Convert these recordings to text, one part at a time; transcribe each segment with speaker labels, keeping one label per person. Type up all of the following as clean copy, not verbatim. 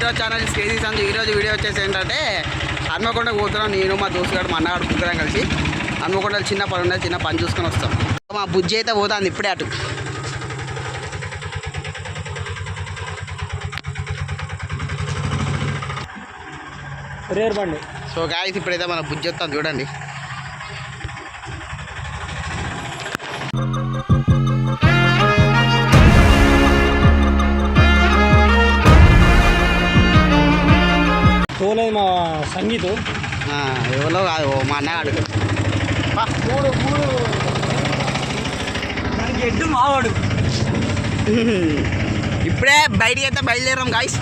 Speaker 1: YouTube channel KG Sanju. ఈరోజు video వచ్చేసి ఏంటంటే హన్మకొండకు పోతున్నాం. నేను మా దోస్తుగాడు మా అన్నగాడు ముగ్గురం కలిసి హన్మకొండలో చిన్న పని ఉన్నది, చిన్న పని చూసుకొని వస్తాం. మా బుజ్జి అయితే పోతుంది ఇప్పుడే అటు.
Speaker 2: రేర్ బండి.
Speaker 1: సో గాయస్ ఇప్పుడైతే మన బుజ్జి వస్తాం చూడండి.
Speaker 2: తోలేదు మా సంగీతం
Speaker 1: ఎవరో కాదు మా అన్నగాడు.
Speaker 2: ఎడ్డు మావాడు.
Speaker 1: ఇప్పుడే బయటికి అయితే బయలుదేరాం గాయస్.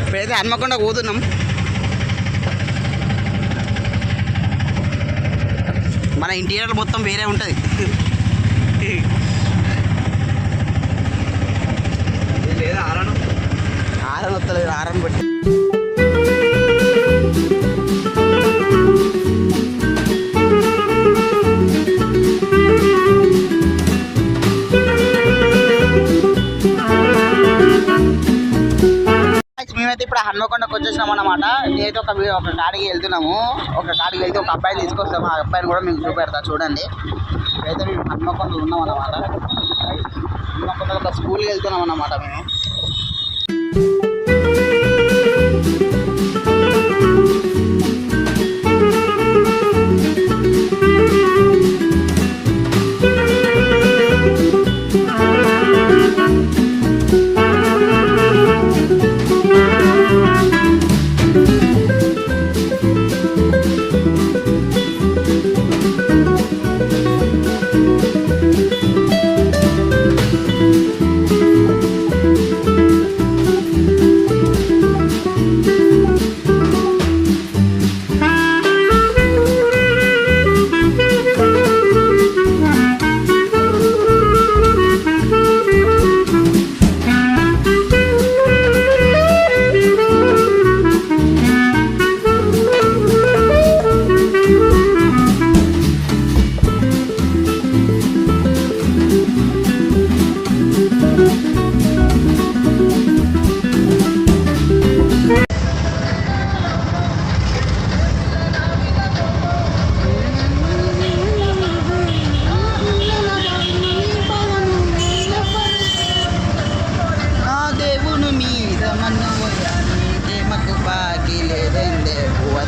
Speaker 1: ఇప్పుడైతే హన్మకొండ పోతున్నాం. మన ఇంటీరియర్ మొత్తం వేరే ఉంటుంది. లేదా ఆరన్ వస్తలేదు, ఆరన్ బట్టి మేమైతే ఇప్పుడు హన్మకొండకు వచ్చేసినాం అన్నమాట. నేనైతే ఒక కాడికి వెళ్తున్నాము. ఒక కాడికి వెళ్తే ఒక అబ్బాయిని తీసుకొస్తాము. ఆ అబ్బాయిని కూడా మీకు చూపెడతా చూడండి. అయితే మేము హన్మకొండలో ఉన్నాం అన్నమాట. హన్మకొండలో ఒక స్కూల్కి వెళ్తున్నాం అన్నమాట మేము.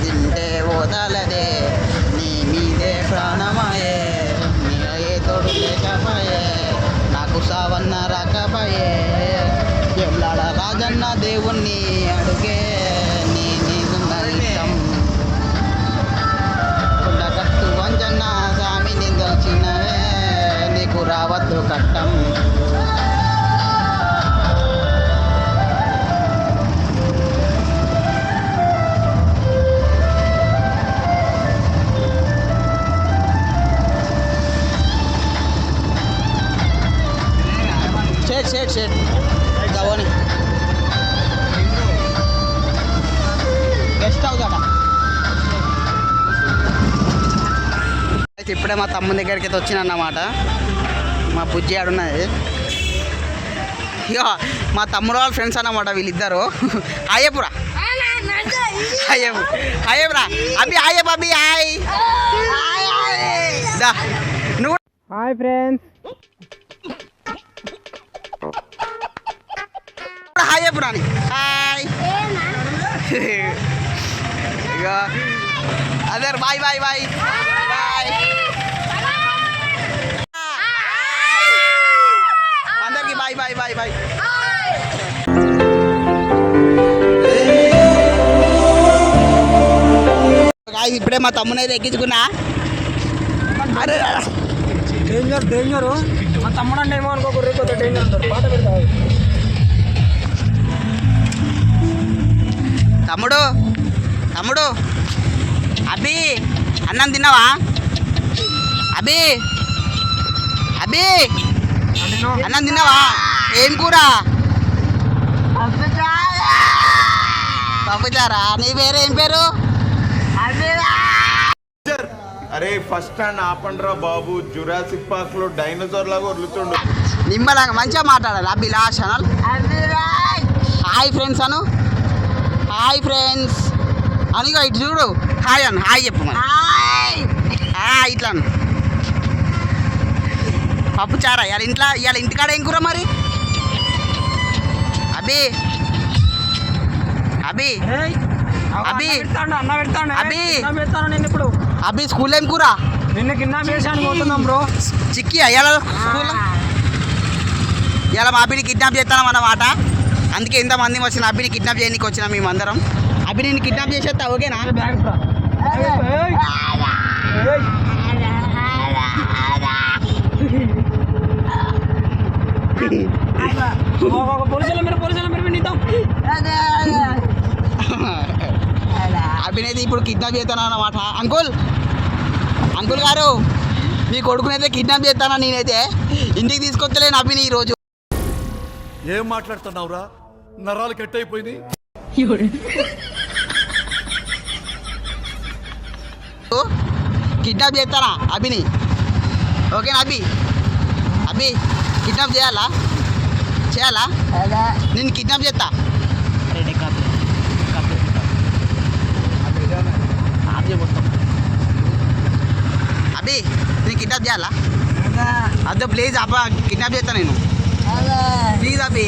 Speaker 1: తింటే ఓదాలదే నీ మీదే ప్రాణమాయే, నీ అయ్యే తోడు లేకపోయే, నాకు సావన్న రాకపోయే, ఎల్లాడ రాజన్న దేవుణ్ణి అడుగే, నీ నీదున్న ఇష్టం కొండకట్టు వంజన్న స్వామిని దొల్చినవే, నీకు రావద్దు కట్టం. షేట్ షేట్ గవని గెస్ట్ హౌస్ అట. అయితే ఇప్పుడే మా తమ్ముని దగ్గరికి అయితే వచ్చినన్నమాట. మా బుజ్జి ఆడున్నది. ఇక మా తమ్ముడు వాళ్ళ ఫ్రెండ్స్ అన్నమాట వీళ్ళిద్దరు. అయ్యపురా అయ్యపురా అభి అయ్యప్ అభి హాయ్ నువ్వు
Speaker 2: హాయ్ ఫ్రెండ్స్.
Speaker 1: హాయ్ చెప్పురాని హాయ్. ఇక అదే బాయ్ బాయ్ బాయ్ బాయ్ అందరికి బాయ్ బాయ్ బాయ్ బాయ్. ఇప్పుడే మా తమ్ముని అయితే ఎక్కించుకున్నా. అరే
Speaker 2: డేంజర్ డేంజరు. మా తమ్ముడు అంటే ఏమో అనుకో, రేపు డేంజర్ అంటారు. పాట పెడతావు
Speaker 1: తమ్ముడు. తమ్ముడు అభి అన్నం తిన్నావా? అభి అభి అన్నం తిన్నావా? ఏం కూర? పప్పుచారా. నీ పేరు ఏం పేరు?
Speaker 3: అరే ఫస్ట్ స్టాండ్ ఆపండ్రా బాబు, జురాసిక్ పార్క్ లో డైనోసార్ లాగా వదులుతుండు.
Speaker 1: నిమ్మలాగా మంచిగా మాట్లాడాలి. అభిలాష్ అనాలి. హాయ్ ఫ్రెండ్స్ అను. హాయ్ ఫ్రెండ్స్ అనిగో ఇటు చూడు హాయ్ అన్న హాయ్ చెప్పు మరి ఇట్లా అను. పప్పు చారా ఇవాళ ఇంటికాడ ఏం కూర మరి అభి అభి
Speaker 2: ఏయ్,
Speaker 1: అభి.
Speaker 2: అన్న పెడతాడు
Speaker 1: అభి.
Speaker 2: అన్న పెడతాను నేను ఇప్పుడు
Speaker 1: అభి స్కూల్ ఏం కూర
Speaker 2: నిన్న కింద వేసాను పోతున్నాం బ్రో.
Speaker 1: చిక్కి అయ్యాల స్కూల్ ఇవాళ మా అభిని కిడ్నాప్ చేస్తాం అన్నమాట. అందుకే ఇంతమంది వచ్చిన అభిని కిడ్నాప్ చేయడానికి వచ్చినాం మేమందరం. అభి నేను కిడ్నాప్ చేసేస్తా ఓకేనా?
Speaker 2: బ్యాగ్ ఇస్తా. ఏయ్, ఏయ్. ఒక పోలీసుల మీరు నిద్దాం.
Speaker 1: అభినైతే ఇప్పుడు కిడ్నాప్ చేస్తాను అన్నమాట. అంకుల్ గారు మీ కొడుకునైతే కిడ్నాప్ చేస్తానా నేనైతే ఇంటికి తీసుకొచ్చలేను అభిని ఈరోజు.
Speaker 4: ఏం మాట్లాడుతున్నావురా? నరాలు కట్ అయిపోయినాయి.
Speaker 1: కిడ్నాప్ చేస్తానా అభిని ఓకేనా? అభి కిడ్నాప్ చేయాలా నేను కిడ్నాప్ చేస్తా. అభి నేను కిడ్నాప్ చేయాలా? అదో ప్లీజ్ అబ్బా కిడ్నాప్ చేస్తా నేను ప్లీజ్ అభి.